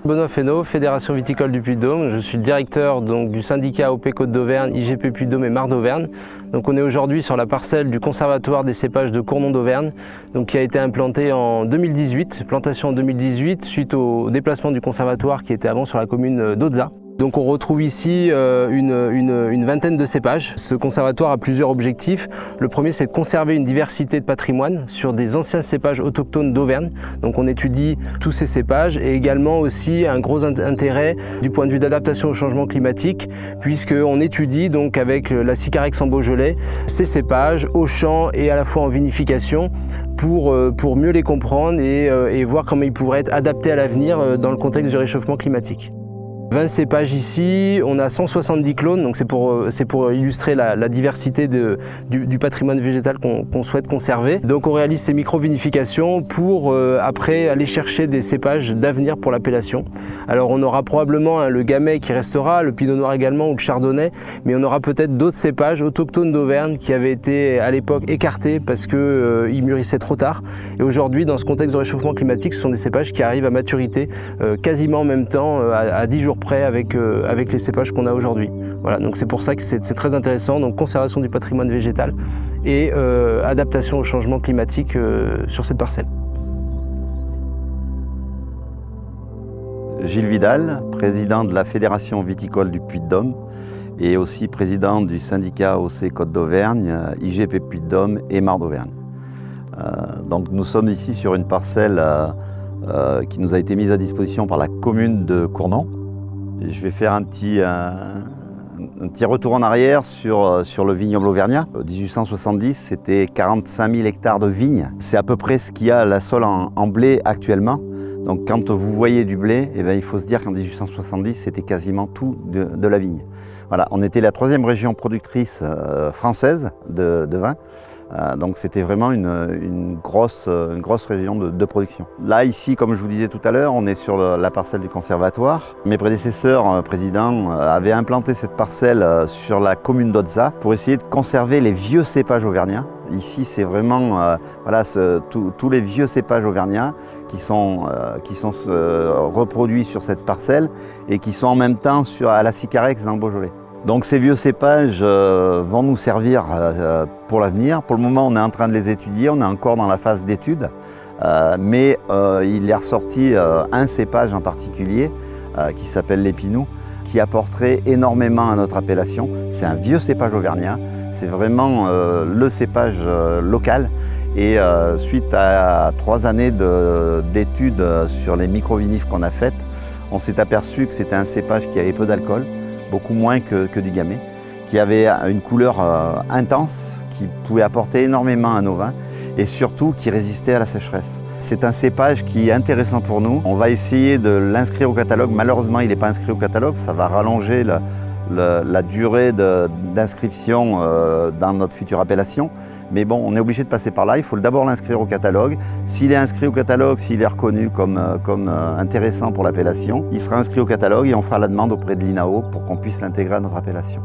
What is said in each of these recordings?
Benoît Fesneau, Fédération viticole du Puy-de-Dôme. Je suis le directeur du syndicat AOP Côte d'Auvergne, IGP Puy-de-Dôme et Mar d'Auvergne. Donc on est aujourd'hui sur la parcelle du conservatoire des cépages de Cournon d'Auvergne, qui a été implanté en 2018, plantation en 2018 suite au déplacement du conservatoire qui était avant sur la commune d'Ozza. Donc on retrouve ici une vingtaine de cépages. Ce conservatoire a plusieurs objectifs. Le premier, c'est de conserver une diversité de patrimoine sur des anciens cépages autochtones d'Auvergne. Donc on étudie tous ces cépages et également aussi un gros intérêt du point de vue d'adaptation au changement climatique, puisqu'on étudie donc avec la Sycarex en Beaujolais ces cépages au champ et à la fois en vinification pour mieux les comprendre et voir comment ils pourraient être adaptés à l'avenir dans le contexte du réchauffement climatique. 20 cépages ici, on a 170 clones, donc c'est pour illustrer la diversité du patrimoine végétal qu'on souhaite conserver. Donc on réalise ces micro-vinifications pour après aller chercher des cépages d'avenir pour l'appellation. Alors on aura probablement le gamay qui restera, le pinot noir également ou le chardonnay, mais on aura peut-être d'autres cépages autochtones d'Auvergne qui avaient été à l'époque écartés parce qu'ils mûrissaient trop tard. Et aujourd'hui, dans ce contexte de réchauffement climatique, ce sont des cépages qui arrivent à maturité quasiment en même temps, à 10 jours près avec les cépages qu'on a aujourd'hui. Voilà, donc c'est pour ça que c'est très intéressant, donc conservation du patrimoine végétal et adaptation au changement climatique sur cette parcelle. Gilles Vidal, président de la Fédération viticole du Puy-de-Dôme et aussi président du syndicat AOC Côte d'Auvergne, IGP Puy-de-Dôme et Mar d'Auvergne. Donc nous sommes ici sur une parcelle qui nous a été mise à disposition par la commune de Cournon. Je vais faire un petit retour en arrière sur le vignoble auvergnat. En 1870, c'était 45 000 hectares de vignes. C'est à peu près ce qu'il y a à la Solle en blé actuellement. Donc quand vous voyez du blé, il faut se dire qu'en 1870, c'était quasiment tout de la vigne. Voilà, on était la 3e région productrice française de vin. Donc c'était vraiment une grosse région de production. Là, ici, comme je vous disais tout à l'heure, on est sur la parcelle du conservatoire. Mes prédécesseurs, présidents, avaient implanté cette parcelle sur la commune d'Ozza pour essayer de conserver les vieux cépages auvergnats. Ici, c'est vraiment tous les vieux cépages auvergnats qui sont reproduits sur cette parcelle et qui sont en même temps à la Sycarex dans le Beaujolais. Donc ces vieux cépages vont nous servir pour l'avenir. Pour le moment, on est en train de les étudier, on est encore dans la phase d'étude, mais il est ressorti un cépage en particulier qui s'appelle l'Épinoux, qui apporterait énormément à notre appellation. C'est un vieux cépage auvergnat, c'est vraiment le cépage local. Et suite à 3 années d'études sur les micro-vinifs qu'on a faites, on s'est aperçu que c'était un cépage qui avait peu d'alcool, beaucoup moins que du gamay, qui avait une couleur intense, qui pouvait apporter énormément à nos vins et surtout qui résistait à la sécheresse. C'est un cépage qui est intéressant pour nous. On va essayer de l'inscrire au catalogue. Malheureusement, il n'est pas inscrit au catalogue, ça va rallonger la durée d'inscription dans notre future appellation. Mais bon, on est obligé de passer par là. Il faut d'abord l'inscrire au catalogue. S'il est inscrit au catalogue, s'il est reconnu comme intéressant pour l'appellation, il sera inscrit au catalogue et on fera la demande auprès de l'INAO pour qu'on puisse l'intégrer à notre appellation.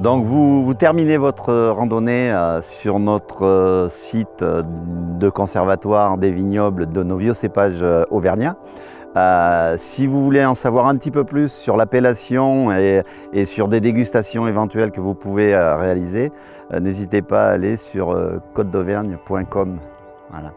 Donc vous terminez votre randonnée sur notre site de conservatoire des vignobles de nos vieux cépages auvergnats. Si vous voulez en savoir un petit peu plus sur l'appellation et sur des dégustations éventuelles que vous pouvez réaliser, n'hésitez pas à aller sur côtedauvergne.com. Voilà.